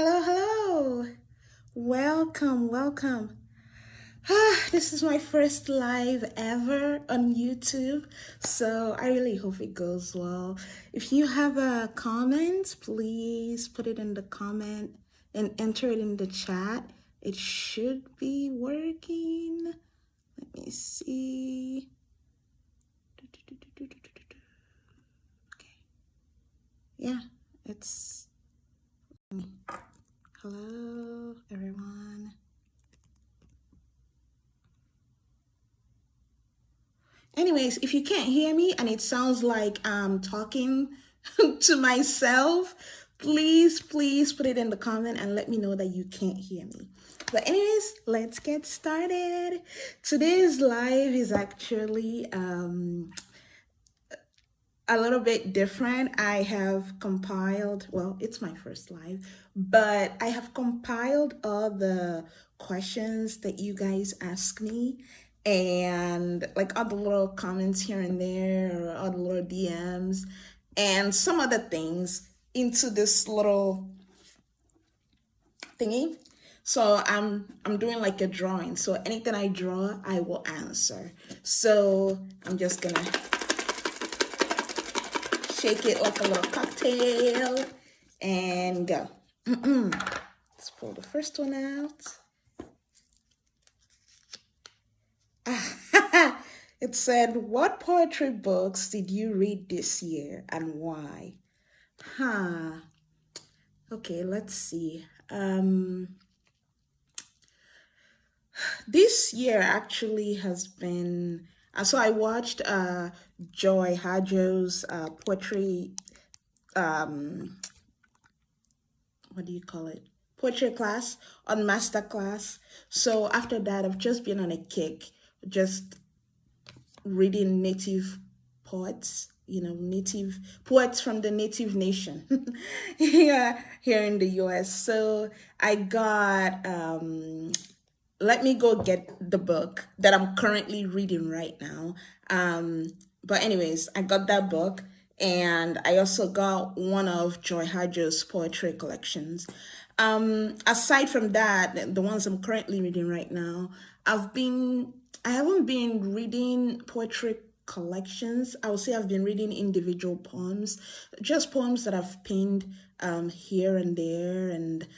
Hello, hello. Welcome, welcome. This is my first live ever on YouTube, so I really hope it goes well. If you have a comment, please put it in the comment and enter it in the chat. It should be working. Let me see. Okay. Yeah, it's. Hello, everyone. Anyways, if you can't hear me and it sounds like I'm talking to myself, please put it in the comment and let me know that you can't hear me. But anyways, let's get started. Today's live is actually a little bit different. I have compiled, well, it's my first live, but I have compiled all the questions that you guys ask me and like all the little comments here and there or all the little DMs and some other things into this little thingy. So I'm doing like a drawing. So anything I draw, I will answer. So I'm just gonna shake it like a little cocktail and go. Let's pull the first one out. It said, what poetry books did you read this year and why? Okay, let's see. This year actually has been so I watched Joy Hajo's poetry, what do you call it, poetry class on master class. So after that I've just been on a kick, just reading native poets, native poets from the native nation here in the US. So I got let me go get the book that I'm currently reading right now. But anyways, I got that book and I also got one of Joy Hajo's poetry collections. Aside from that, the ones I'm currently reading right now, I haven't been reading poetry collections. I would say I've been reading individual poems, just poems that I've penned here and there. And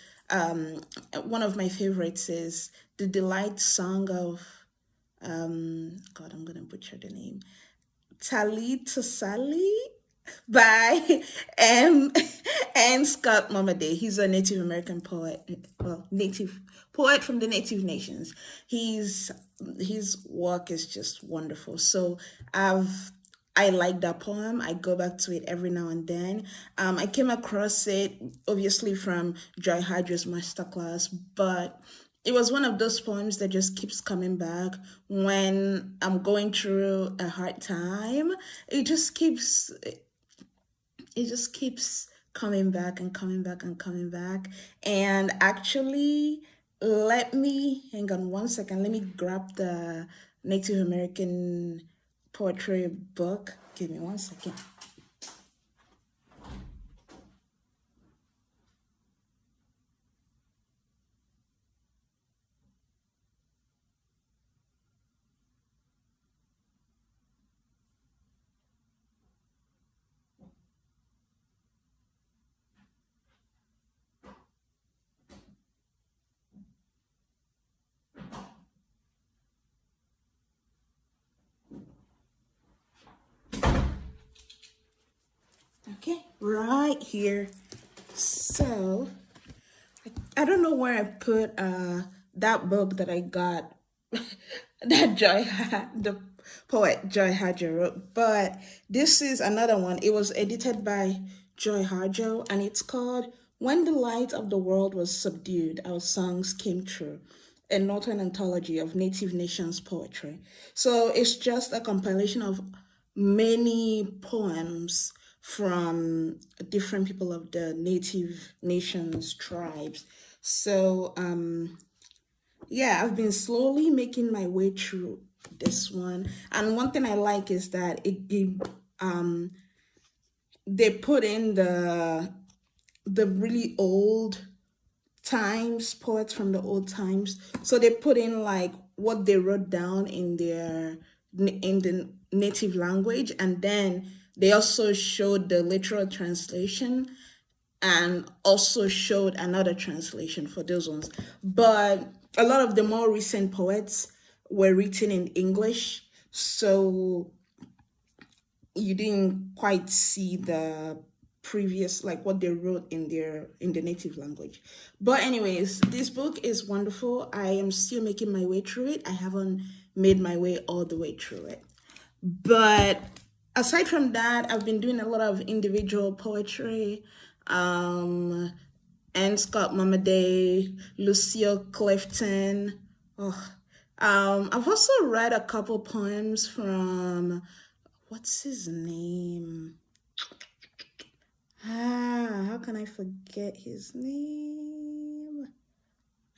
one of my favorites is The Delight Song of, God, I'm going to butcher the name, Tali Tosali by M. and Scott Momaday. He's a Native American poet, well, native poet from the Native Nations. His work is just wonderful. So I like that poem. I go back to it every now and then. I came across it obviously from Joy Hajo's masterclass, but it was one of those poems that just keeps coming back when I'm going through a hard time. It just keeps coming back and coming back and coming back. And actually, let me hang on one second. Let me grab the Native American poetry book. Give me one second. Okay, right here. So I don't know where I put that book that I got that the poet Joy Hajo wrote, but this is another one. It was edited by Joy Hajo and it's called When the Light of the World Was Subdued, Our Songs Came True, a Northern Anthology of Native Nations Poetry. So it's just a compilation of many poems from different people of the Native Nations tribes. So yeah, I've been slowly making my way through this one. And one thing I like is that they put in the really old times, poets from the old times. So they put in like what they wrote down in their in the native language, and then they also showed the literal translation and also showed another translation for those ones. But a lot of the more recent poets were written in English, so you didn't quite see the previous, like what they wrote in the native language. But anyways, this book is wonderful. I am still making my way through it. I haven't made my way all the way through it. But aside from that, I've been doing a lot of individual poetry. Um, and Scott Mamaday, Lucille Clifton. Oh, I've also read a couple poems from what's his name? How can I forget his name?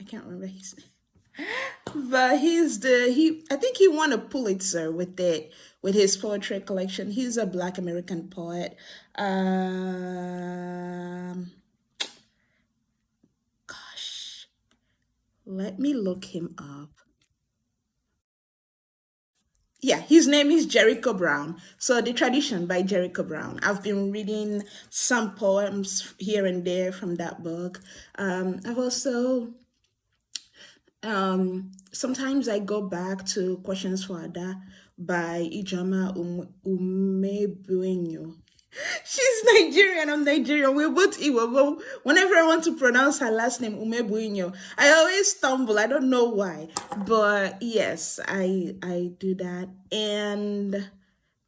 I can't remember his name. But I think he won a Pulitzer with it, with his poetry collection. He's a Black American poet. Gosh, let me look him up. Yeah, his name is Jericho Brown. So the Tradition by Jericho Brown. I've been reading some poems here and there from that book. I've also sometimes I go back to Questions for Ada by Ijoma Umebuenyo. She's Nigerian, I'm Nigerian. We're both Igbo, but whenever I want to pronounce her last name, Umebuinyo, I always stumble. I don't know why. But yes, I do that. And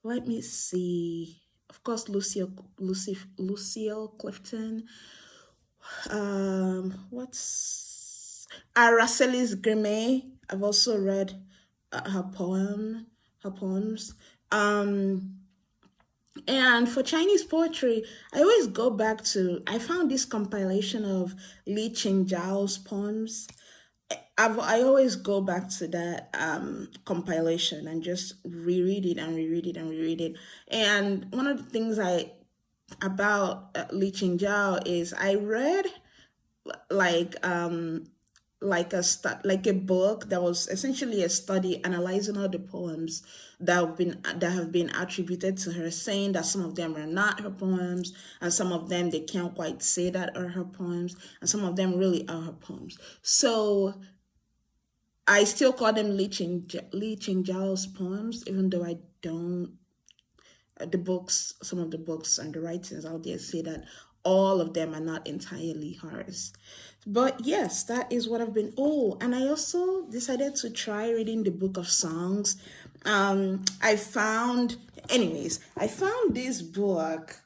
let me see. Of course, Lucille Clifton. What's Aracelis Grimet? I've also read her poems. And for Chinese poetry, I always go back to, I found this compilation of Li Qingjiao's poems. I always go back to that compilation and just reread it and reread it and reread it. And one of the things about Li Qingjiao is I read like like a book that was essentially a study analyzing all the poems that have been attributed to her, saying that some of them are not her poems, and some of them they can't quite say that are her poems, and some of them really are her poems. So I still call them Li Qingjiao's poems, even though I don't. The books, some of the books and the writings out there say that all of them are not entirely hers. But yes, that is what I've been. Oh, and I also decided to try reading the Book of Songs. I found this book.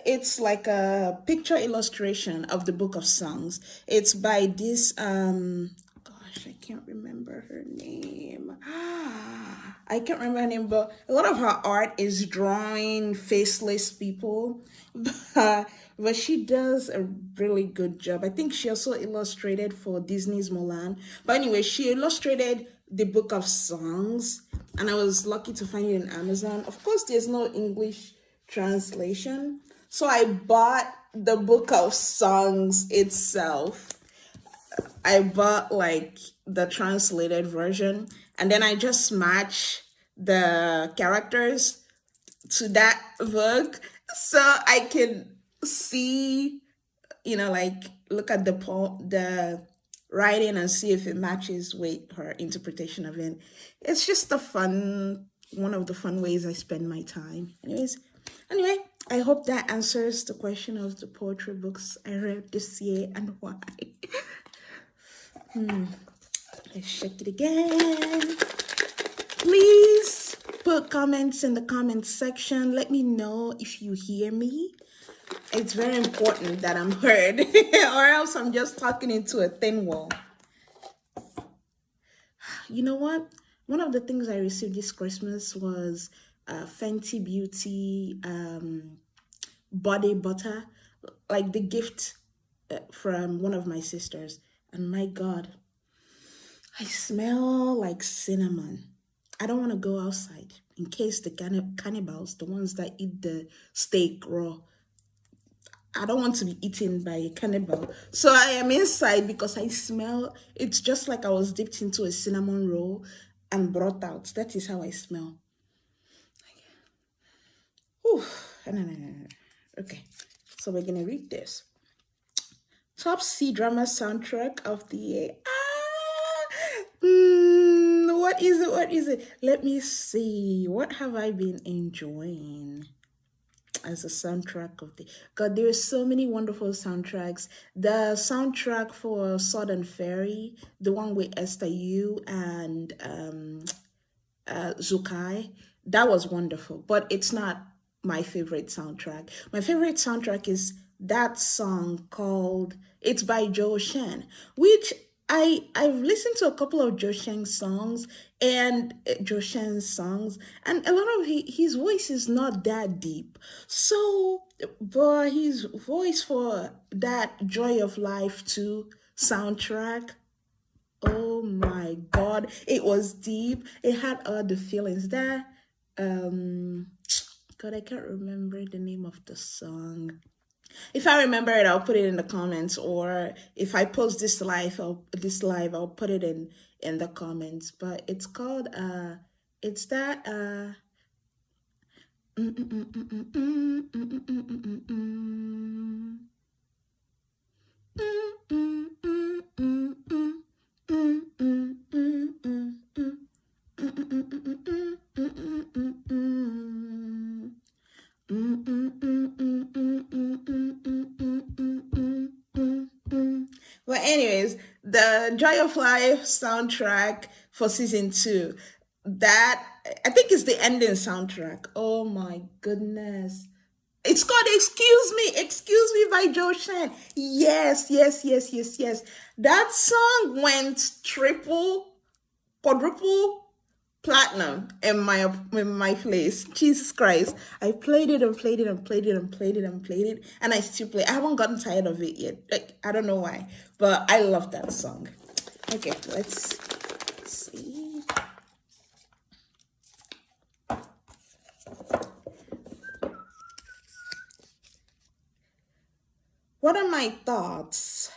It's like a picture illustration of the Book of Songs. It's by this gosh, I can't remember her name. I can't remember her name, but a lot of her art is drawing faceless people. But she does a really good job. I think she also illustrated for Disney's Mulan. But anyway, she illustrated the Book of Songs, and I was lucky to find it on Amazon. Of course, there's no English translation. So I bought the Book of Songs itself. I bought like the translated version, and then I just match the characters to that book so I can see, like look at the writing and see if it matches with her interpretation of it. It's just one of the fun ways I spend my time. Anyway, I hope that answers the question of the poetry books I read this year and why. Let's check it again. Please put comments in the comment section. Let me know if you hear me. It's very important that I'm heard, or else I'm just talking into a thin wall. You know what? One of the things I received this Christmas was Fenty Beauty body butter, like the gift from one of my sisters. And my God, I smell like cinnamon. I don't want to go outside in case the cannibals, the ones that eat the steak raw, I don't want to be eaten by a cannibal. So I am inside because I smell. It's just like I was dipped into a cinnamon roll and brought out. That is how I smell. Whew. No, no, no, no. Okay. So we're gonna read this. Top C drama soundtrack of the year. What is it? What is it? Let me see. What have I been enjoying as a soundtrack of the God? There are so many wonderful soundtracks. The soundtrack for Southern Fairy, the one with Esther Yu and Zukai, that was wonderful. But it's not my favorite soundtrack. My favorite soundtrack is that song called "It's" by Joe Shen, which I've listened to a couple of Joe Shen's songs, and a lot of his voice is not that deep. So, but his voice for that Joy of Life 2 soundtrack, oh my God, it was deep. It had all the feelings there. God, I can't remember the name of the song. If I remember it, I'll put it in the comments, or if I post this live, I'll put it in the comments. But it's called it's that Well, anyways, the Joy of Life soundtrack for season 2, that I think is the ending soundtrack. Oh my goodness. It's called Excuse Me by Joe Shan. Yes, yes, yes, yes, yes. That song went triple, quadruple platinum in my place. Jesus Christ. I played it and played it and played it and played it and played it. And I still play. I haven't gotten tired of it yet. Like, I don't know why. But I love that song. Okay, let's see. What are my thoughts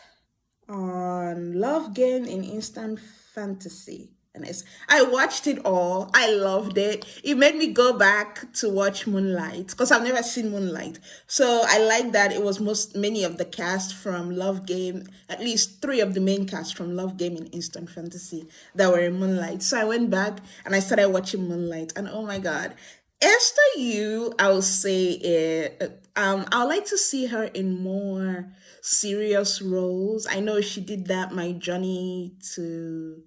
on Love Game in Instant Fantasy? And I watched it all. I loved it. It made me go back to watch Moonlight because I've never seen Moonlight. So I like that it was many of the cast from Love Game, at least 3 of the main cast from Love Game in Instant Fantasy that were in Moonlight. So I went back and I started watching Moonlight, and oh my God, Esther Yu, I would say, I would like to see her in more serious roles. I know she did that, My Journey to,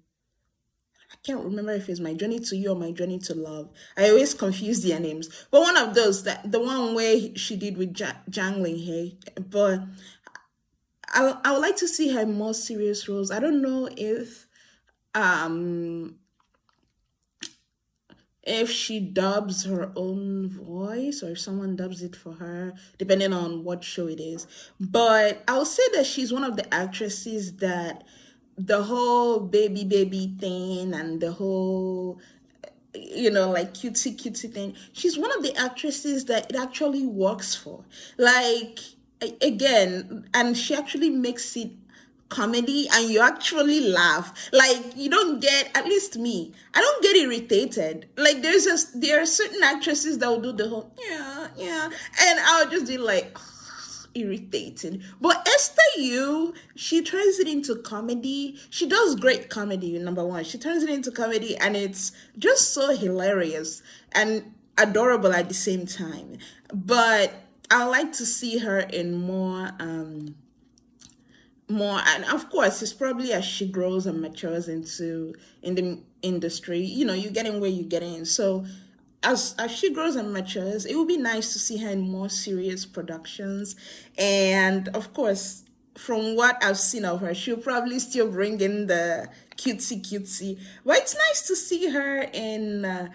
I can't remember if it's My Journey to You or My Journey to Love. I always confuse their names. But one of those, that the one where she did with Jang Ling Hei. But I would like to see her in more serious roles. I don't know if she dubs her own voice or if someone dubs it for her, depending on what show it is. But I'll say that she's one of the actresses that the whole baby thing and the whole, like cutesy thing, she's one of the actresses that it actually works for. Like, again, and she actually makes it comedy and you actually laugh. Like, you don't get, at least me, I don't get irritated. Like, there are certain actresses that will do the whole yeah, and I'll just be like, irritating. But Esther Yu, she turns it into comedy. She does great comedy, number one. She turns it into comedy and it's just so hilarious and adorable at the same time. But I like to see her in more, and of course it's probably as she grows and matures in the industry, you get in where you get in. So as she grows and matures, it would be nice to see her in more serious productions. And of course, from what I've seen of her, she'll probably still bring in the cutesy, but it's nice to see her in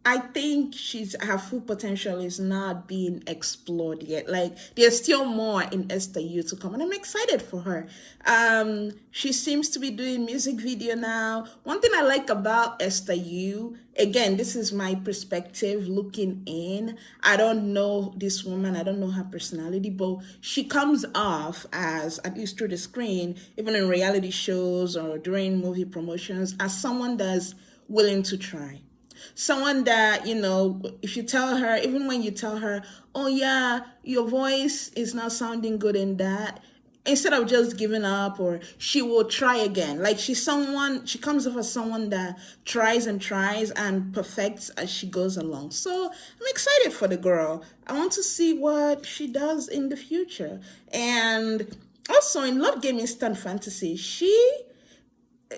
I think her full potential is not being explored yet. Like there's still more in Esther Yu to come, and I'm excited for her. She seems to be doing music video now. One thing I like about Esther Yu, again, this is my perspective looking in. I don't know this woman. I don't know her personality, but she comes off as, at least through the screen, even in reality shows or during movie promotions, as someone that's willing to try, someone that, if you tell her, even when you tell her, oh yeah, your voice is not sounding good in that, instead of just giving up, or she will try again. Like she comes off as someone that tries and tries and perfects as she goes along. So I'm excited for the girl. I want to see what she does in the future. And also in Love Game Instant Fantasy,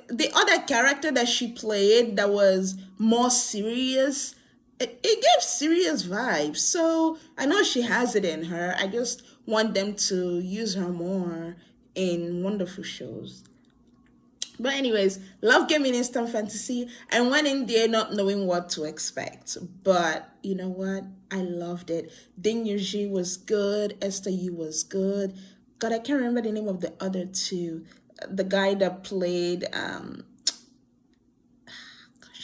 the other character that she played that was more serious, it gave serious vibes. So I know she has it in her. I just want them to use her more in wonderful shows. But anyways, Love Game in Instant Fantasy. I went in there not knowing what to expect. But you know what? I loved it. Ding Yuji was good. Esther Yu was good. God, I can't remember the name of the other two. The guy that played gosh,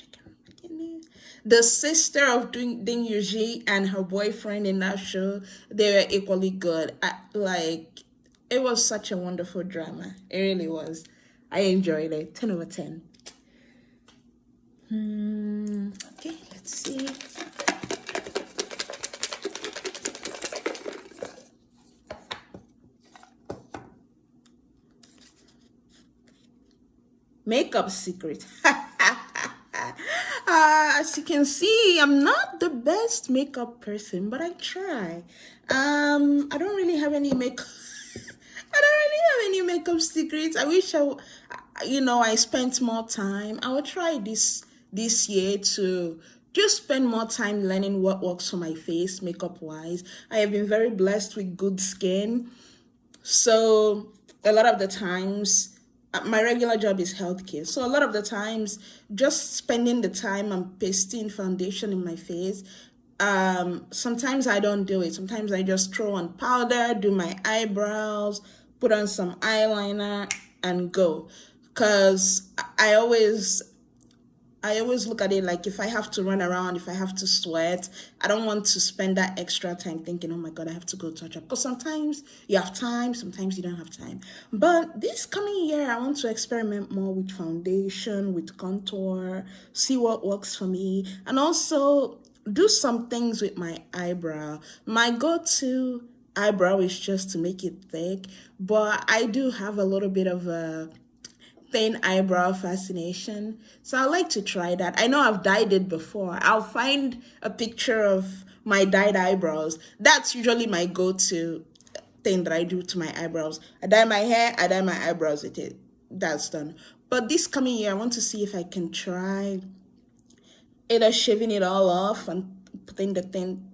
I can't remember the name. The sister of Ding Yuji and her boyfriend in that show, they were equally good. It was such a wonderful drama. It really was. I enjoyed it. 10 over 10. Okay, let's see. Makeup secret. As you can see, I'm not the best makeup person, but I try. I don't really have any makeup. I don't really have any makeup secrets. I wish I spent more time. I will try this year to just spend more time learning what works for my face, makeup wise. I have been very blessed with good skin. So a lot of the times, my regular job is healthcare. So a lot of the times, just spending the time and pasting foundation in my face. Sometimes I don't do it. Sometimes I just throw on powder, do my eyebrows, put on some eyeliner, and go. Cause I always look at it like, if I have to run around, if I have to sweat, I don't want to spend that extra time thinking, oh my God, I have to go touch up. Because sometimes you have time, sometimes you don't have time. But this coming year, I want to experiment more with foundation, with contour, see what works for me, and also do some things with my eyebrow. My go-to eyebrow is just to make it thick, but I do have a little bit of a thin eyebrow fascination. So I like to try that. I know I've dyed it before. I'll find a picture of my dyed eyebrows. That's usually my go-to thing that I do to my eyebrows. I dye my hair, I dye my eyebrows with it. That's done. But this coming year, I want to see if I can try either shaving it all off and putting the thin,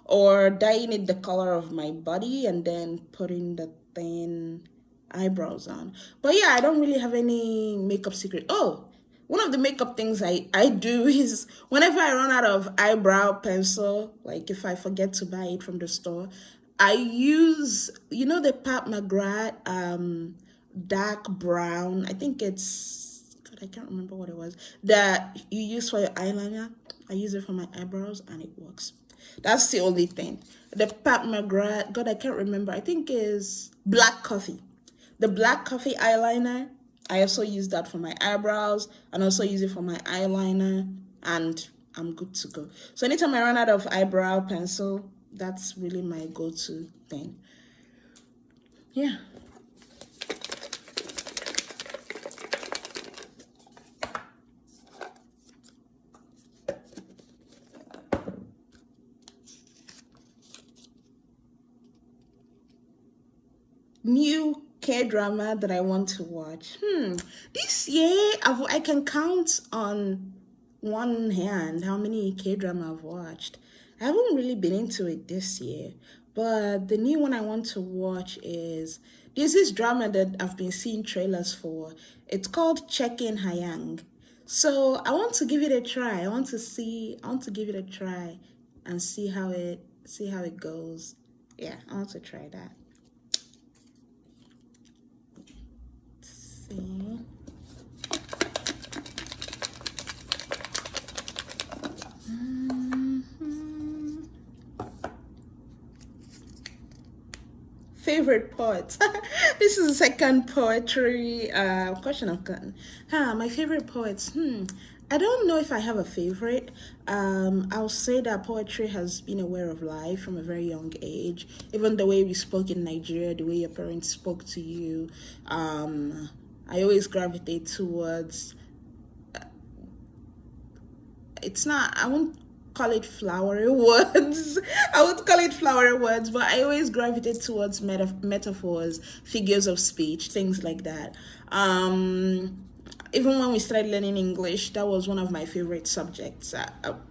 or dyeing it the color of my body and then putting the thin eyebrows on. But yeah, I don't really have any makeup secret. Oh, one of the makeup things I do is whenever I run out of eyebrow pencil, like if I forget to buy it from the store, I use, the Pat McGrath dark brown. I think it's, God, I can't remember what it was, that you use for your eyeliner. I use it for my eyebrows and it works. That's the only thing. The Pat McGrath, God, I can't remember. I think is Black Coffee. The Black Coffee eyeliner, I also use that for my eyebrows and also use it for my eyeliner, and I'm good to go. So anytime I run out of eyebrow pencil, that's really my go-to thing. Yeah. New K-drama that I want to watch. This year I can count on one hand how many K-drama I've watched. I haven't really been into it this year, but the new one I want to watch there's this drama that I've been seeing trailers for. It's called Check-in Hayang. So I want to give it a try. I want to give it a try and see how it goes. Yeah, I want to try that. Let's see. Mhm. Favorite poet. This is the second poetry question I've gotten. My favorite poets. I don't know if I have a favorite. I'll say that poetry has been aware of life from a very young age. Even the way we spoke in Nigeria, the way your parents spoke to you. I always gravitate towards, it's not, I won't call it flowery words. I would call it flowery words, but I always gravitate towards metaphors, figures of speech, things like that. Even when we started learning English, that was one of my favorite subjects.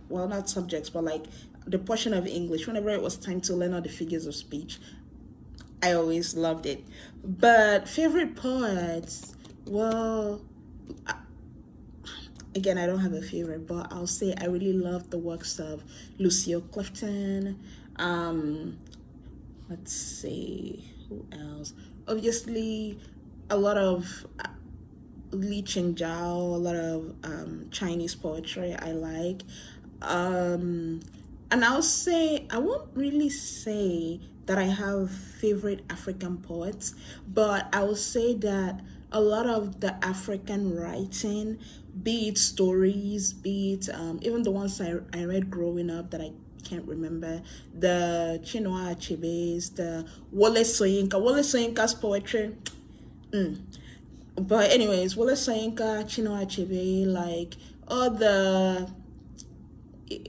Well, not subjects, but like the portion of English. Whenever it was time to learn all the figures of speech, I always loved it. But favorite poets, well, again, I don't have a favorite, but I'll say I really love the works of Lucille Clifton. Let's see, who else? Obviously, a lot of Li Qingzhao, a lot of Chinese poetry I like. And I'll say, I won't really say that I have favorite African poets, but I will say that a lot of the African writing, be it stories, be it even the ones I read growing up that I can't remember, the Chinua Achebe's, the Wole Soyinka's poetry. But anyways, Wole Soyinka, Chinua Achebe, like all the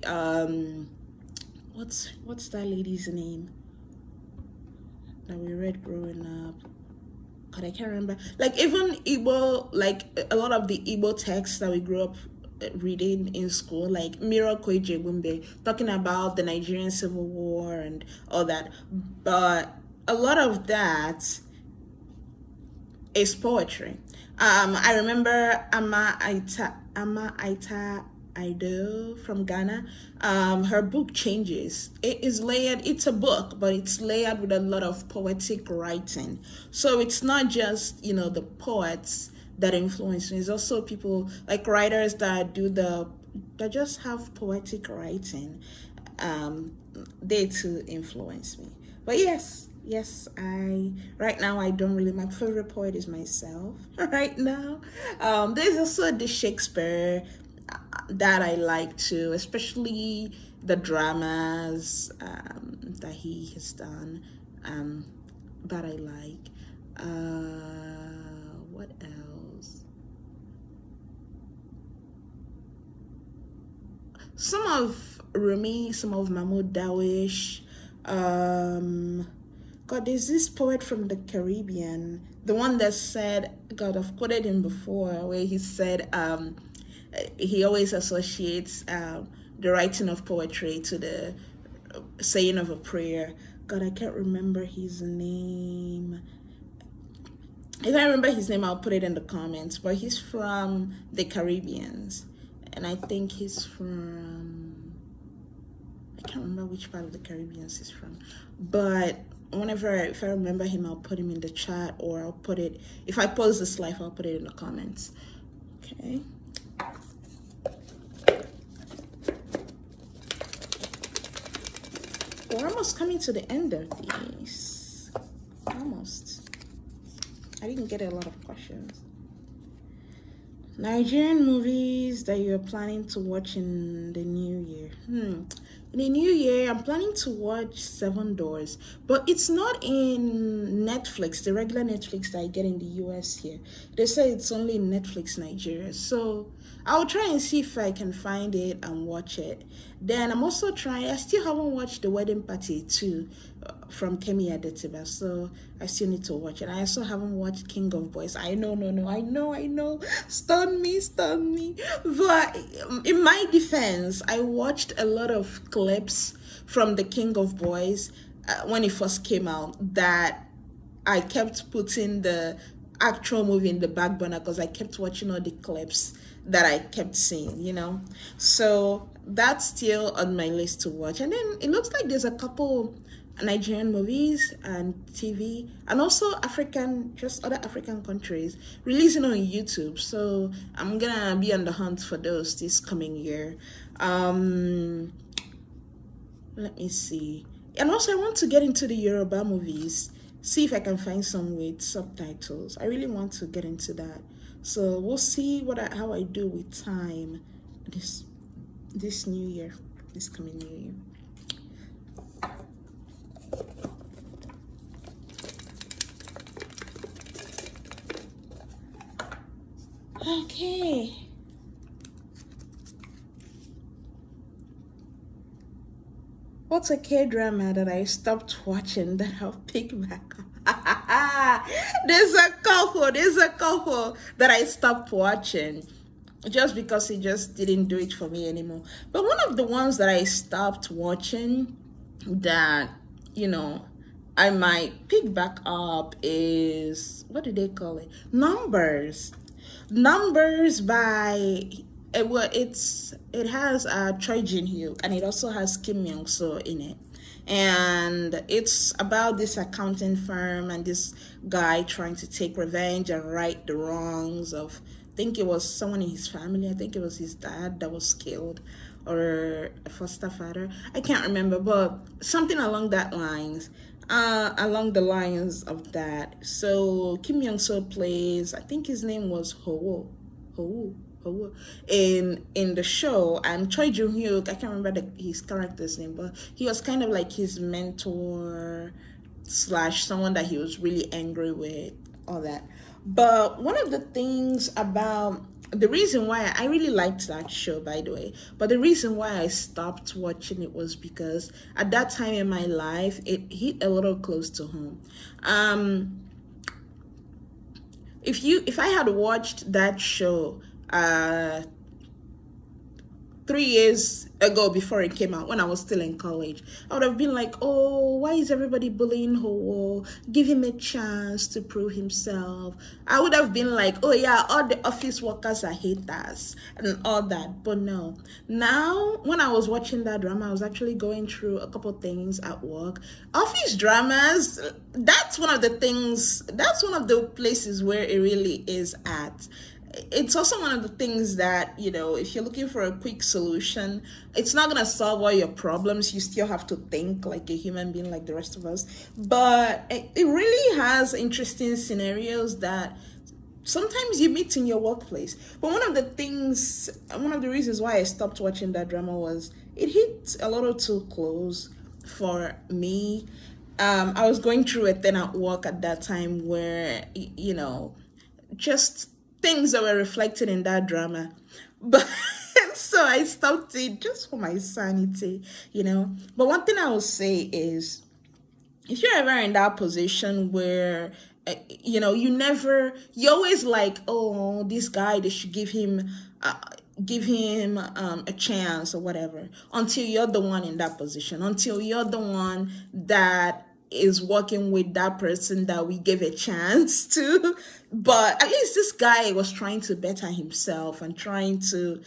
um what's that lady's name that we read growing up? God, I can't remember. Like even Igbo, like a lot of the Igbo texts that we grew up reading in school, like Miro Koije Bumbe, talking about the Nigerian Civil War and all that. But a lot of that is poetry. I remember Ama Aita Ido from Ghana. Her book Changes. It is layered. It's a book, but it's layered with a lot of poetic writing. So it's not just the poets that influence me. It's also people like writers that just have poetic writing. They too influence me. But yes, I right now I don't really. My favorite poet is myself right now. There's also the Shakespeare that I like too, especially the dramas that he has done. That I like. What else? Some of Rumi, some of Mahmoud Darwish. God, there's this poet from the Caribbean, the one that said, God, I've quoted him before, where he said he always associates the writing of poetry to the saying of a prayer. God, I can't remember his name. If I remember his name, I'll put it in the comments. But he's from the Caribbeans, and I think he's from, I can't remember which part of the Caribbean he's from. But if I remember him, I'll put him in the chat, or I'll put it, if I post this live, I'll put it in the comments. Okay. We're almost coming to the end of these. Almost. I didn't get a lot of questions. Nigerian movies that you're planning to watch in the new year. In the new year, I'm planning to watch Seven Doors, but it's not in Netflix, the regular Netflix that I get in the US here. They say it's only in Netflix Nigeria. So I'll try and see if I can find it and watch it. Then I'm also I still haven't watched The Wedding Party 2 from Kemi Adetiba, so I still need to watch it. I also haven't watched King of Boys. I know. Stun me. But in my defense, I watched a lot of clips from the King of Boys when it first came out that I kept putting actual movie in the back burner because I kept watching all the clips that I kept seeing, So that's still on my list to watch. And then it looks like there's a couple Nigerian movies and TV, and also African, just other African countries releasing on YouTube. So I'm gonna be on the hunt for those this coming year. Um, Let me see. And also, I want to get into the Yoruba movies, see if I can find some with subtitles. I really want to get into that. So we'll see how I do with time this this new year, this coming new year. Okay. What's a K drama that I stopped watching that I'll pick back up? There's a couple that I stopped watching just because it just didn't do it for me anymore. But one of the ones that I stopped watching that, you know, I might pick back up is, what do they call it? Numbers by it has Choi Jin Hyuk, and it also has Kim Myung So in it, and it's about this accounting firm and this guy trying to take revenge and right the wrongs of, I think it was someone in his family, I think it was his dad that was killed, or a foster father, I can't remember, but something along that lines, along the lines of that. So Kim Young So plays, I think his name was Ho in the show, and Choi Jung Hyuk, I can't remember his character's name, but he was kind of like his mentor slash someone that he was really angry with, all that. But one of the things about the reason why I really liked that show, by the way, but the reason why I stopped watching it was because at that time in my life, it hit a little close to home. If I had watched that show 3 years ago before it came out, when I was still in college, I would have been like, oh, why is everybody bullying Ho? Give him a chance to prove himself. I would have been like, oh yeah, all the office workers are haters and all that. But no, now when I was watching that drama, I was actually going through a couple things at work. Office dramas, that's one of the places where it really is at. It's also one of the things that, if you're looking for a quick solution, it's not going to solve all your problems. You still have to think like a human being, like the rest of us. But it really has interesting scenarios that sometimes you meet in your workplace. But one of the reasons why I stopped watching that drama was it hit a little too close for me. I was going through a thing at work at that time where, just things that were reflected in that drama. But so I stopped it just for my sanity. But one thing I will say is, if you're ever in that position where you always like, oh, this guy, they should give him a chance or whatever, until you're the one in that position, until you're the one that is working with that person that we gave a chance to. But at least this guy was trying to better himself and trying to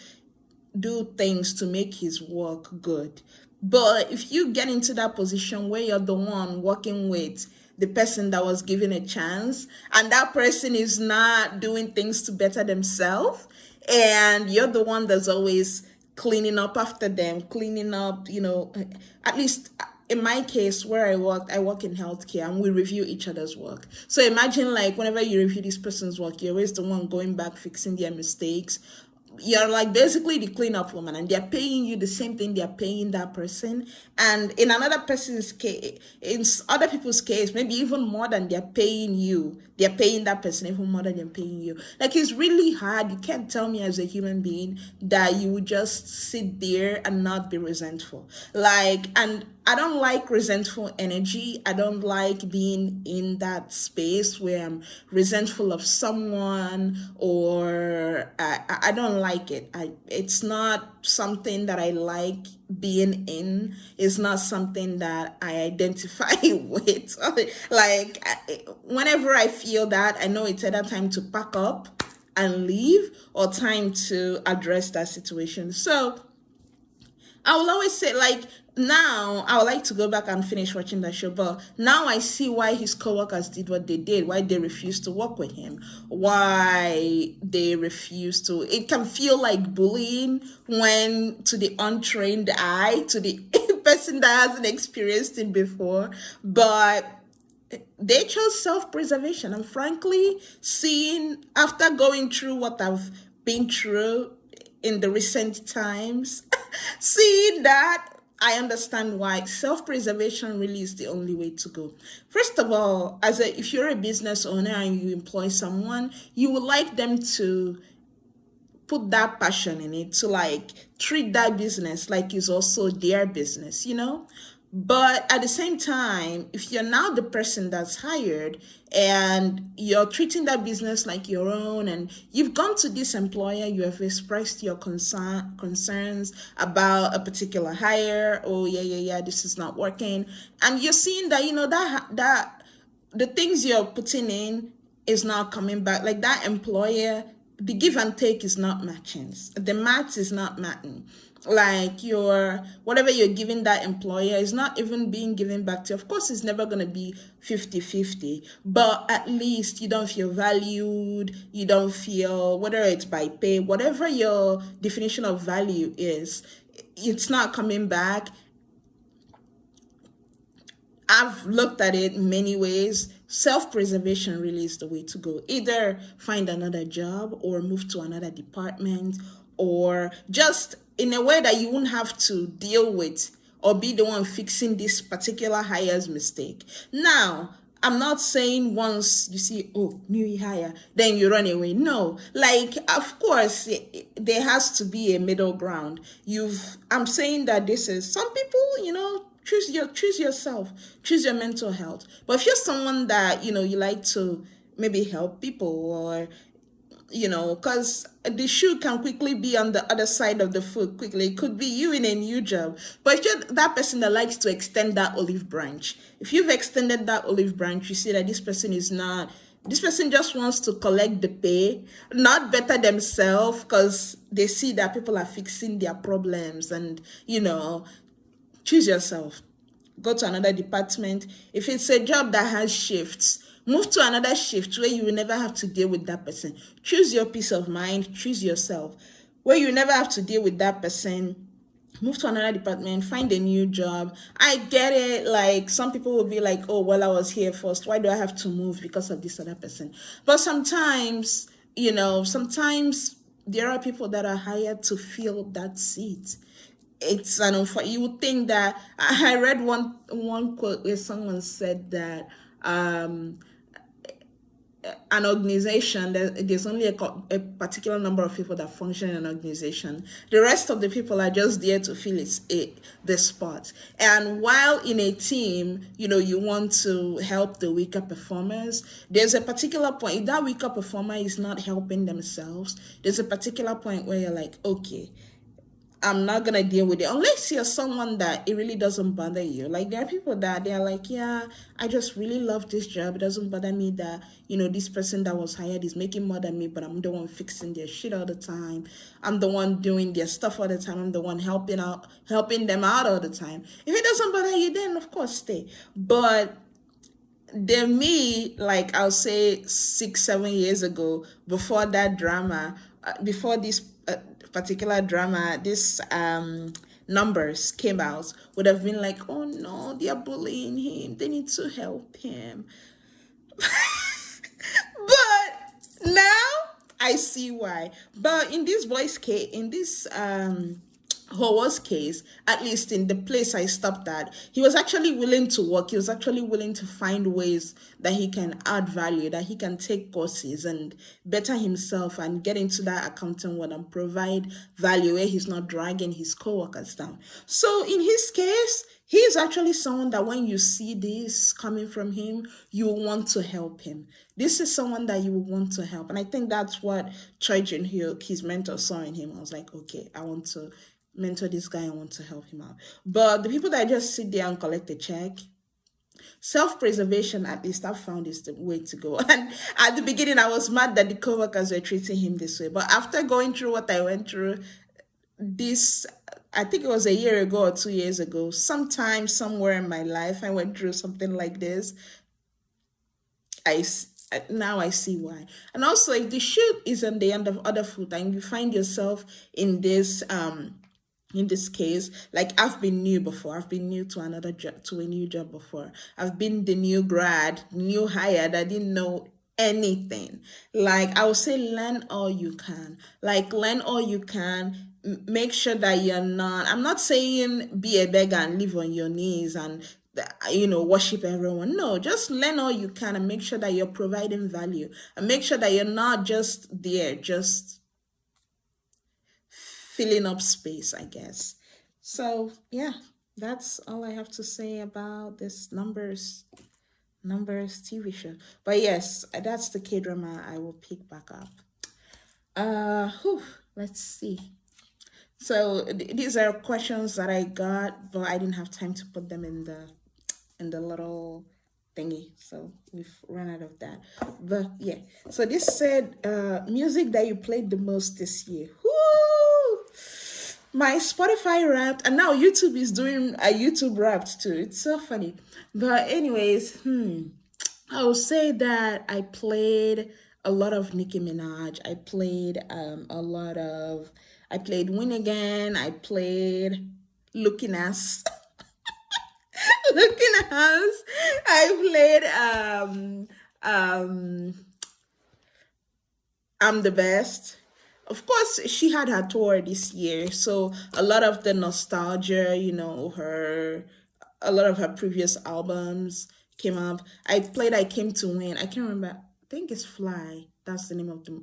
do things to make his work good. But if you get into that position where you're the one working with the person that was given a chance, and that person is not doing things to better themselves, and you're the one that's always cleaning up after them, cleaning up, at least in my case where I work in healthcare, and we review each other's work. So imagine, like, whenever you review this person's work, you're always the one going back, fixing their mistakes. You're like basically the cleanup woman, and they're paying you the same thing they're paying that person. And in another person's case, in other people's case, maybe even more than they're paying you, they're paying that person even more than they're paying you. Like, it's really hard. You can't tell me as a human being that you would just sit there and not be resentful. Like, and I don't like resentful energy. I don't like being in that space where I'm resentful of someone, or I don't like it. It's not something that I like being in. It's not something that I identify with. Like, whenever I feel that, I know it's either time to pack up and leave or time to address that situation. So I will always say, like, now I would like to go back and finish watching that show, but now I see why his coworkers did what they did, why they refused to work with him, why they refused to. It can feel like bullying when, to the untrained eye, to the person that hasn't experienced it before, but they chose self-preservation. And frankly, seeing, after going through what I've been through in the recent times, seeing that, I understand why self-preservation really is the only way to go. First of all, if you're a business owner and you employ someone, you would like them to put that passion in it, to like treat that business like it's also their business, But at the same time, if you're now the person that's hired and you're treating that business like your own, and you've gone to this employer, you have expressed your concerns about a particular hire, oh yeah, this is not working, and you're seeing that, that the things you're putting in is not coming back, like that employer, the give and take is not matching, the math is not matching, like whatever you're giving that employer is not even being given back to you. Of course, it's never going to be 50-50, but at least you don't feel valued, you don't feel, whether it's by pay, whatever your definition of value is, it's not coming back. I've looked at it many ways. Self-preservation really is the way to go. Either find another job or move to another department, or just in a way that you won't have to deal with or be the one fixing this particular hire's mistake. Now, I'm not saying once you see, oh, new hire, then you run away. No, like, of course, there has to be a middle ground. I'm saying that this is, some people, choose yourself, choose your mental health. But if you're someone that, you like to maybe help people, or because the shoe can quickly be on the other side of the foot quickly. It could be you in a new job. But if you're that person that likes to extend that olive branch, if you've extended that olive branch, you see that this person just wants to collect the pay, not better themselves, because they see that people are fixing their problems, and, choose yourself. Go to another department. If it's a job that has shifts, move to another shift where you will never have to deal with that person. Choose your peace of mind. Choose yourself. Where you never have to deal with that person, move to another department, find a new job. I get it. Like, some people will be like, oh, well, I was here first. Why do I have to move because of this other person? But sometimes, sometimes there are people that are hired to fill that seat. It's you would think that, I read one quote where someone said that an organization, there's only a particular number of people that function in an organization. The rest of the people are just there to fill the spot. And while in a team, you want to help the weaker performers, there's a particular point, if that weaker performer is not helping themselves, there's a particular point where you're like, okay, I'm not going to deal with it, unless you're someone that it really doesn't bother you. Like, there are people that they're like, yeah, I just really love this job. It doesn't bother me that, this person that was hired is making more than me, but I'm the one fixing their shit all the time. I'm the one doing their stuff all the time. I'm the one helping them out all the time. If it doesn't bother you, then of course stay. But me, like, I'll say 6-7 years ago, before that drama, before this particular drama, this numbers came out, would have been like, oh no, they are bullying him, they need to help him. But now I see why. But in this or worst case, at least in the place I stopped at, he was actually willing to work. He was actually willing to find ways that he can add value, that he can take courses and better himself and get into that accounting world and provide value where he's not dragging his coworkers down. So in his case, he's actually someone that when you see this coming from him, you will want to help him. This is someone that you will want to help. And I think that's what Choi Jin Hyuk, his mentor, saw in him. I was like, okay, I want to mentor this guy. I want to help him out. But the people that just sit there and collect a check, self-preservation, at least I've found, is the way to go. And at the beginning, I was mad that the coworkers were treating him this way. But after going through what I went through, this, I think it was a year ago or 2 years ago, sometime somewhere in my life, I went through something like this. I now I see why. And also, if the shoot is on the end of other foot and you find yourself in this case, like I've been new before, I've been new to another job, to a new job before, I've been the new grad, new hire that didn't know anything. Like I would say, learn all you can. Like learn all you can. Make sure that you're not, I'm not saying be a beggar and live on your knees and worship everyone. No, just learn all you can and make sure that you're providing value, and make sure that you're not just there just filling up space, I guess. So yeah, that's all I have to say about this numbers TV show. But yes, that's the K drama I will pick back up. Let's see. So these are questions that I got, but I didn't have time to put them in the little thingy. So we've run out of that. But yeah. So this said, music that you played the most this year. Woo! My Spotify Wrapped, and now YouTube is doing a YouTube Wrapped too. It's so funny. But anyways, I will say that I played a lot of Nicki Minaj. I played I played Win Again. I played Looking Ass. Looking Ass. I played I'm the Best. Of course, she had her tour this year, so a lot of the nostalgia, a lot of her previous albums came up. I played I Came to Win. I can't remember. I think it's Fly. That's the name of the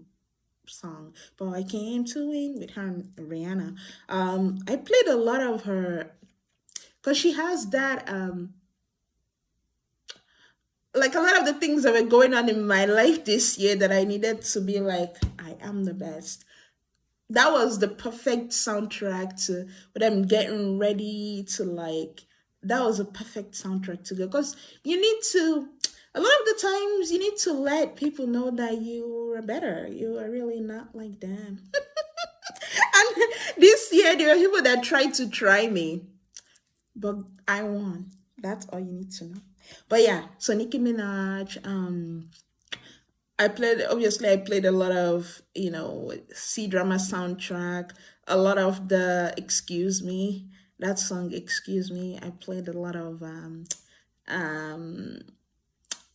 song. But I Came to Win with her and Rihanna. I played a lot of her because she has that like a lot of the things that were going on in my life this year that I needed to be like, I am the best. That was the perfect soundtrack to when I'm getting ready to like, that was a perfect soundtrack to go because you need to, a lot of the times you need to let people know that you are better, you are really not like them. And this year there were people that tried to try me, but I won. That's all you need to know. But yeah, so Nicki Minaj, I played a lot of, C drama soundtrack, a lot of the Excuse Me, that song Excuse Me. I played a lot of um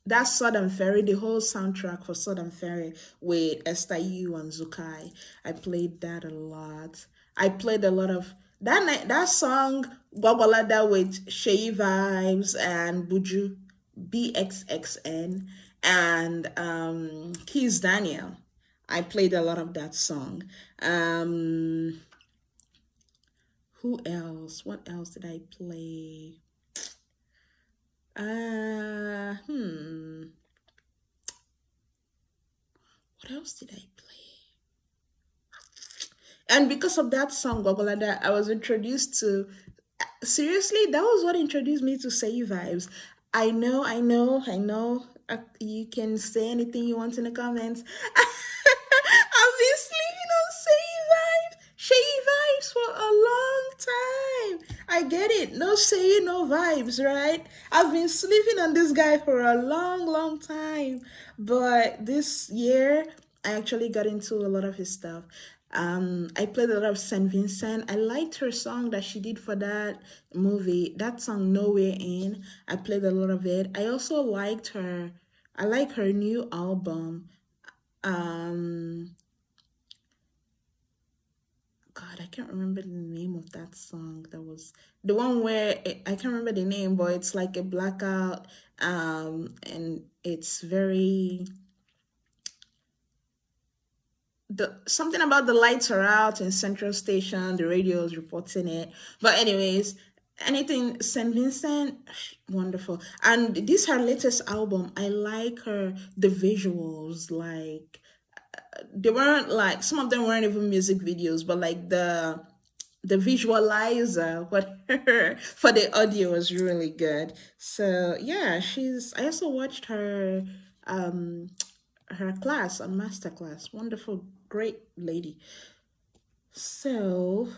that Southern Ferry, the whole soundtrack for Southern Ferry with Esther Yu and Zukai. I played that a lot. I played a lot of that song Gwagwalada with Shei Vibes and Buju BXXN and Keys Daniel. I played a lot of that song. Who else? What else did I play? Uh, hmm. What else did I play? And because of that song, Gogolada, I was introduced to. Seriously, that was what introduced me to Say Vibes. I know. You can say anything you want in the comments. I've been sleeping on Say Vibes for a long time. I get it. No saying, no vibes, right? I've been sleeping on this guy for a long, long time. But this year, I actually got into a lot of his stuff. I played a lot of Saint Vincent. I liked her song that she did for that movie. That song Nowhere In. I played a lot of it. I also liked her. I like her new album. Um, God, I can't remember the name of that song. That was the one where I can't remember the name, but it's like a blackout, and it's very the something about the lights are out in Central Station. The radio is reporting it, but anyways, anything Saint Vincent, wonderful. And this her latest album. I like her the visuals, like they weren't like some of them weren't even music videos, but like the visualizer whatever for the audio was really good. So yeah, she's I also watched um her class on master class. Wonderful, great lady. So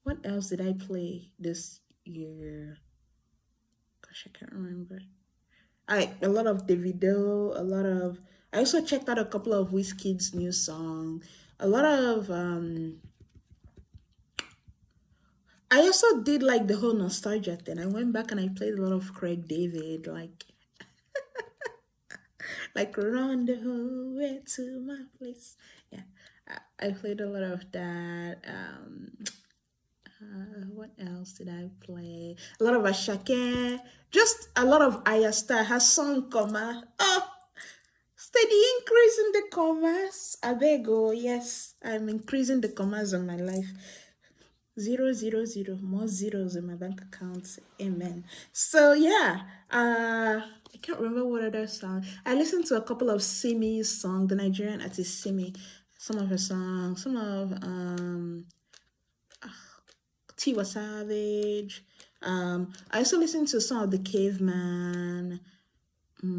what else did I play this year? Gosh, I can't remember. I a lot of Davido, a lot of I also checked out a couple of Wizkid's new song. A lot of I also did like the whole nostalgia thing. I went back and I played a lot of Craig David, like run the whole way to my place. Yeah, I played a lot of that. What else did I play? A lot of Ashake, just a lot of Ayasta. Her song comma. Oh, steady increase in the commas. I beg oh yes, I'm increasing the commas on my life. 000 more zeros in my bank account. Amen. So yeah, I can't remember what other song. I listened to a couple of Simi's songs, the Nigerian artist Simi. Some of her songs, some of Tiwa Savage. I also listened to some of the Caveman. Let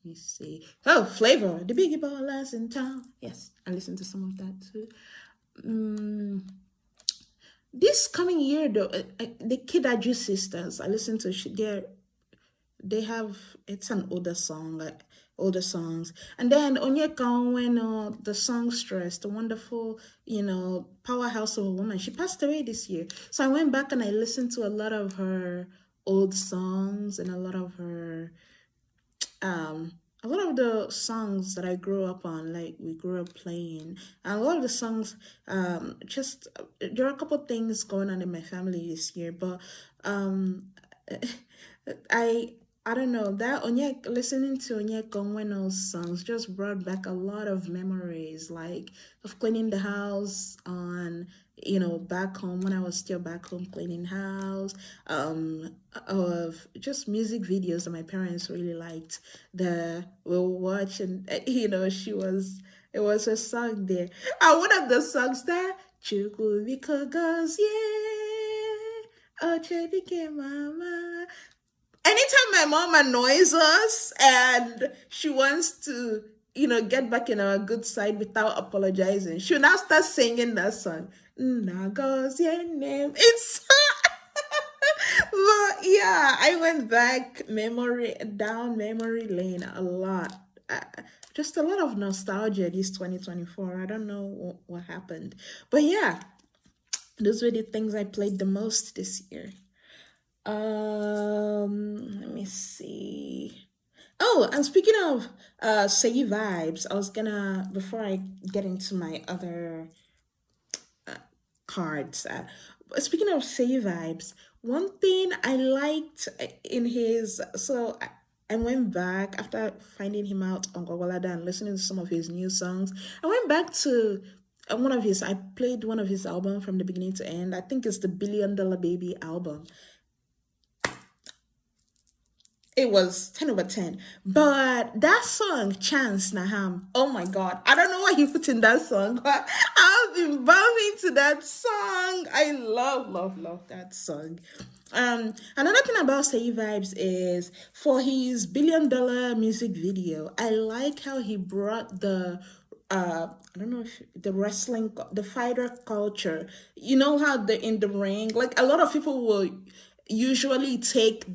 me see. Oh, Flavor, the Biggie Ballers in town. Yes, I listened to some of that too. This coming year though, the Kid Aju sisters, I listened to they have it's an older song, like older songs. And then Onyeka when the songstress, the wonderful, powerhouse of a woman, she passed away this year. So I went back and I listened to a lot of her old songs and um a lot of the songs that I grew up on, like we grew up playing, and a lot of the songs, just there are a couple things going on in my family this year, but um, I I don't know that Onyek listening to Onyek Onweno's songs just brought back a lot of memories, like of cleaning the house on back home when I was still back home cleaning house, of just music videos that my parents really liked that we'll watch, and it was a song there, and one of the songs that Chukwu goes yeah, oh Chedike mama. Anytime my mom annoys us and she wants to, get back in our good side without apologizing, she'll now start singing that song. Nagos your name. It's but yeah, I went back down memory lane a lot. Uh, just a lot of nostalgia this 2024. I don't know what happened. But yeah, those were the things I played the most this year. Let me see. Oh, and speaking of say vibes, I was gonna before I get into my other cards. Speaking of say vibes, one thing I liked in his I went back after finding him out on Gogolada and listening to some of his new songs. I went back to I played one of his album from the beginning to end. I think it's the $1 Billion Baby album. It was 10 over 10. But that song, Chance Naham, oh my God. I don't know why you put in that song, but I've been bumming to that song. I love, love, love that song. Another thing about Say Vibes is for his $1 billion music video, I like how he brought I don't know if the wrestling, the fighter culture. You know how in the ring, like a lot of people will usually take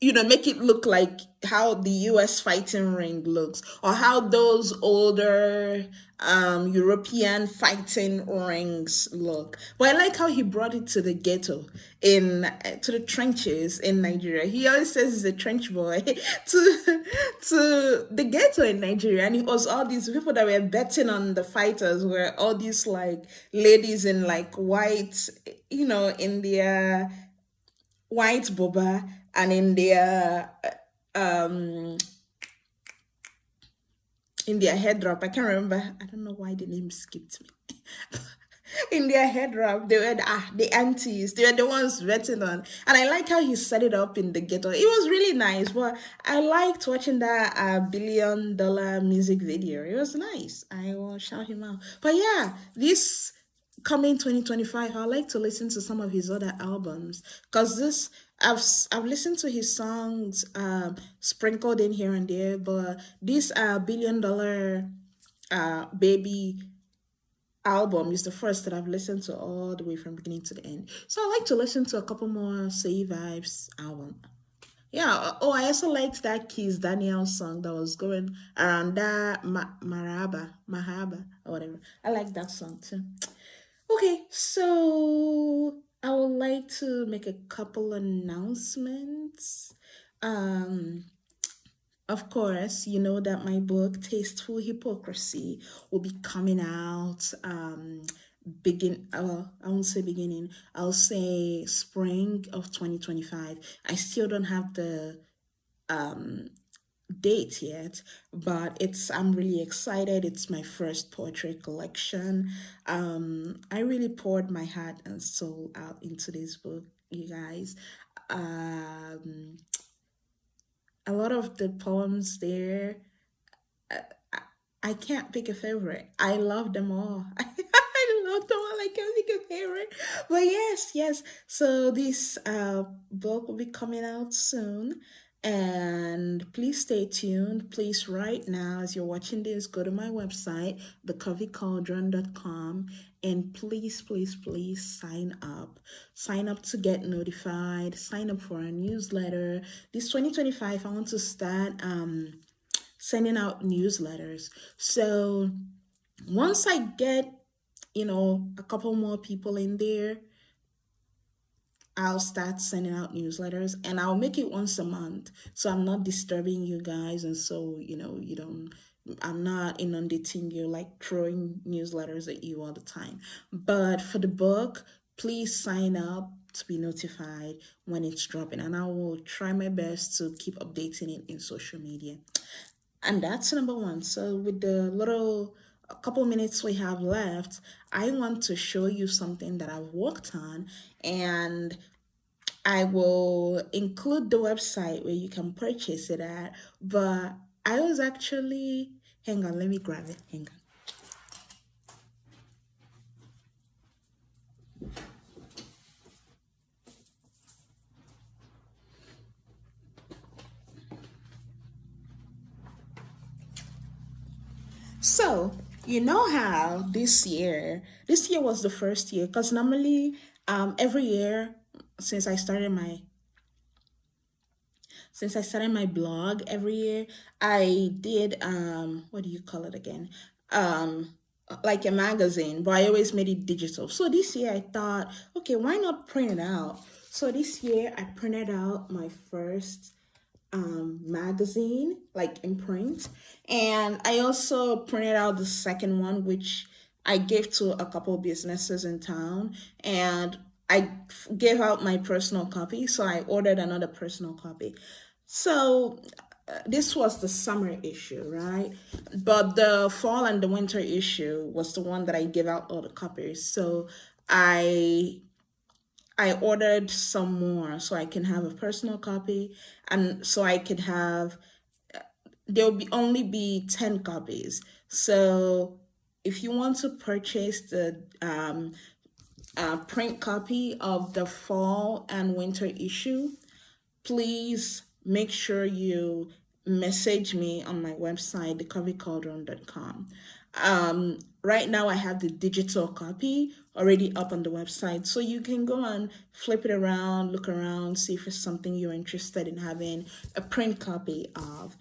make it look like how the US fighting ring looks, or how those older European fighting rings look. But I like how he brought it to the ghetto, to the trenches in Nigeria. He always says he's a trench boy to the ghetto in Nigeria, and it was all these people that were betting on the fighters were all these like ladies in like white, in their white boba, and um in their head wrap. I can't remember. I don't know why the name skipped me. In their head wrap, they were the aunties. They were the ones betting on. And I like how he set it up in the ghetto. It was really nice. But I liked watching that $1 billion music video. It was nice. I will shout him out. But yeah, this coming 2025, I like to listen to some of his other albums, because this I've listened to his songs sprinkled in here and there, but this $1 billion baby album is the first that I've listened to all the way from beginning to the end. So I like to listen to a couple more Say Vibes album. Yeah. Oh, I also liked that Keys Daniel song that was going around that Mahaba, or whatever. I like that song too. Okay, so I would like to make a couple announcements. Um, of course, you know that my book, Tasteful Hypocrisy, will be coming out I won't say beginning, I'll say spring of 2025. I still don't have the date yet, but I'm really excited. It's my first poetry collection. I really poured my heart and soul out into this book, you guys. Um, a lot of the poems there, I can't pick a favorite. I love them all. I love them all. I can't pick a favorite. But yes, yes. So this book will be coming out soon. And please stay tuned. Please, right now, as you're watching this, go to my website, thecurvycauldron.com, and please, please, please sign up. Sign up to get notified. Sign up for our newsletter. This 2025, I want to start sending out newsletters. So once I get, a couple more people in there, I'll start sending out newsletters, and I'll make it once a month. So I'm not disturbing you guys. And so, I'm not inundating you like throwing newsletters at you all the time. But for the book, please sign up to be notified when it's dropping. And I will try my best to keep updating it in social media. And that's number one. So with the little a couple minutes we have left, I want to show you something that I've worked on, and I will include the website where you can purchase it at. But I was actually, hang on, let me grab it. Hang on. So, you know how this year was the first year, because normally every year since I started my blog, every year I did what do you call it again? Um like a magazine, but I always made it digital. So this year I thought, okay, why not print it out? So this year I printed out my first magazine, like in print. And I also printed out the second one, which I gave to a couple businesses in town. And I gave out my personal copy. So I ordered another personal copy. So this was the summer issue, right? But the fall and the winter issue was the one that I gave out all the copies. So I I ordered some more so I can have a personal copy, and so I could have there'll be only be 10 copies. So if you want to purchase the print copy of the fall and winter issue, please make sure you message me on my website, thecurvycauldron.com. Right now I have the digital copy already up on the website, so you can go and flip it around, look around, see if it's something you're interested in having a print copy of.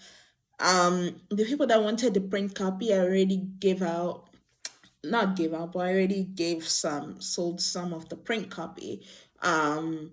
The people that wanted the print copy, I already gave out, not gave out, but I already gave some, sold some of the print copy. Um,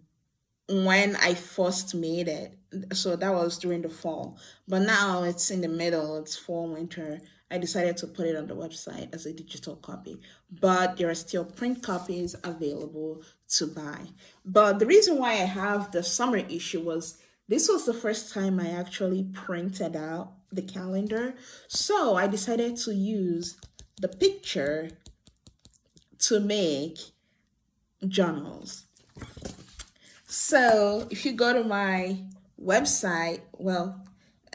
when I first made it. So that was during the fall. But now it's in the middle, it's fall, winter. I decided to put it on the website as a digital copy. But there are still print copies available to buy. But the reason why I have the summer issue was this was the first time I actually printed out the calendar. So I decided to use the picture to make journals. So if you go to my website, well,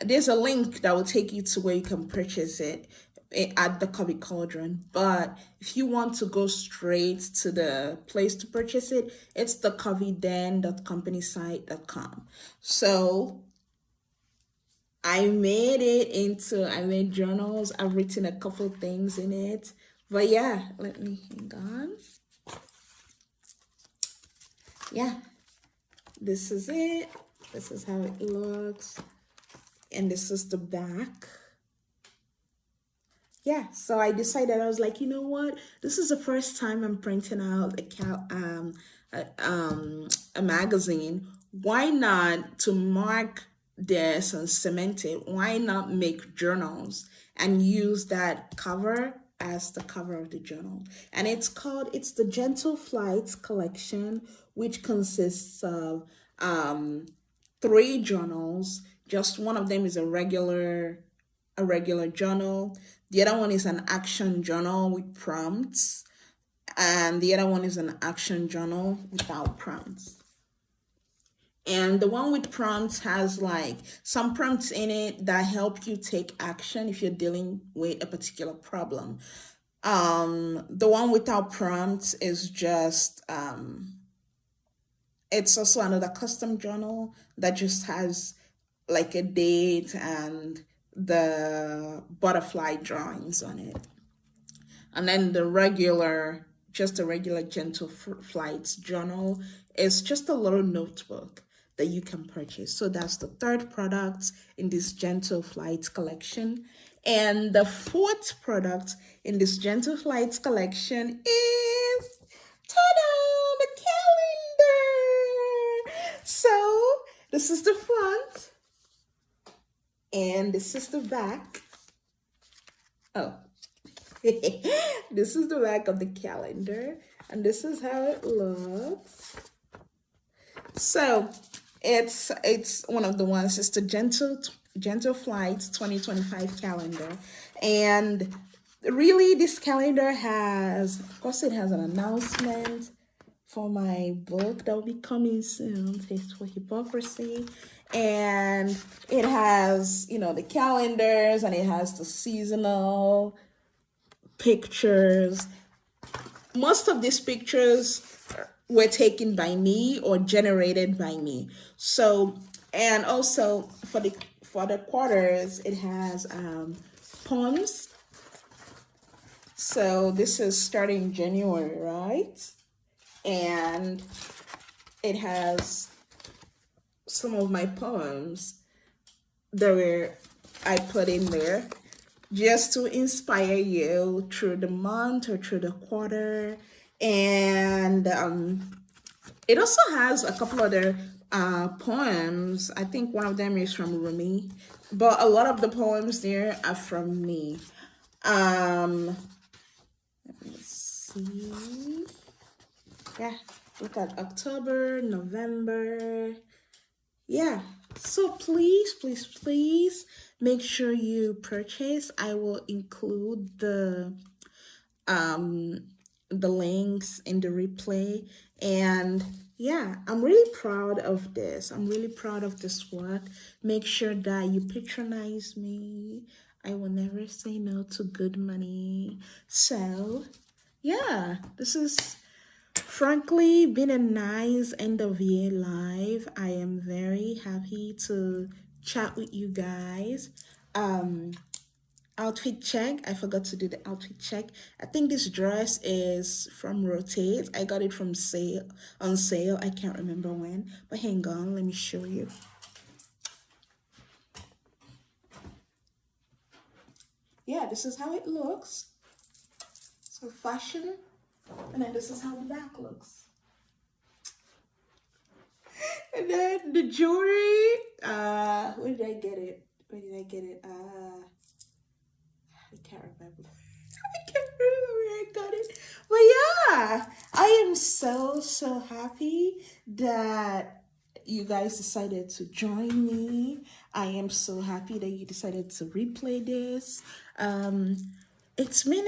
there's a link that will take you to where you can purchase it at the Curvy Cauldron. But if you want to go straight to the place to purchase it, it's the curvyden.companysite.com. So I made journals. I've written a couple things in it. But yeah, let me hang on. Yeah, this is it. This is how it looks. And this is the back. Yeah, so I decided, I was like, you know what? This is the first time I'm printing out a magazine. Why not, to mark this and cement it? Why not make journals and use that cover as the cover of the journal? And it's the Gentle Flights collection, which consists of 3 journals. Just one of them is a regular journal. The other one is an action journal with prompts, and the other one is an action journal without prompts. And the one with prompts has like some prompts in it that help you take action if you're dealing with a particular problem. The one without prompts is just it's also another custom journal that just has like a date and the butterfly drawings on it. And then just a regular Gentle Flights journal is just a little notebook that you can purchase. So that's the third product in this Gentle Flights collection. And the fourth product in this Gentle Flights collection is, ta-da, the calendar. So this is the front and this is the back. Oh, this is the back of the calendar, and this is how it looks. So it's one of the ones. It's the Gentle Flights 2025 calendar, and really this calendar has, of course, it has an announcement for my book that will be coming soon, Taste for Hypocrisy. And it has, the calendars, and it has the seasonal pictures. Most of these pictures were taken by me or generated by me. So, and also for the quarters, it has poems. So this is starting January, right? And it has some of my poems that I put in there just to inspire you through the month or through the quarter. And it also has a couple other poems. I think one of them is from Rumi, but a lot of the poems there are from me. Let me see. Yeah, look at October, November. Yeah, so please make sure you purchase. I will include the links in the replay. And yeah, I'm really proud of this. I'm really proud of this work. Make sure that you patronize me. I will never say no to good money. So yeah, this is frankly been a nice end of year live. I am very happy to chat with you guys. outfit check. I forgot to do the outfit check. I think this dress is from Rotate. I got it from sale on sale. I can't remember when, but hang on, let me show you. Yeah, this is how it looks. So fashion, and then this is how the back looks. And then the jewelry. Where did I get it? Where did I get it? I can't remember. I can't remember where I got it. But yeah, I am so happy that you guys decided to join me. I am so happy that you decided to replay this. It's been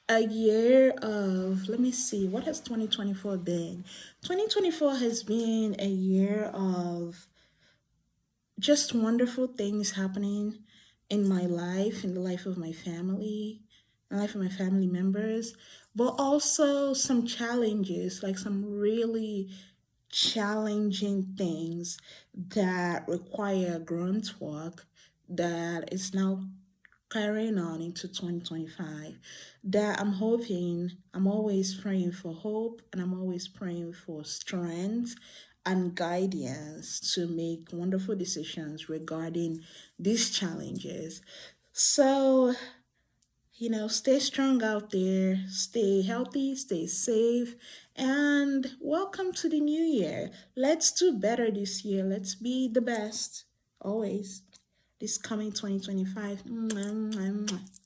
a year of, let me see, what has 2024 been? 2024 has been a year of just wonderful things happening in my life, in the life of my family, in the life of my family members, but also some challenges, like some really challenging things that require grunt work that is now carrying on into 2025, that I'm hoping, I'm always praying for hope, and I'm always praying for strength and guidance to make wonderful decisions regarding these challenges. So, stay strong out there, stay healthy, stay safe, and welcome to the new year. Let's do better this year. Let's be the best always. This coming 2025. Mwah, mwah, mwah.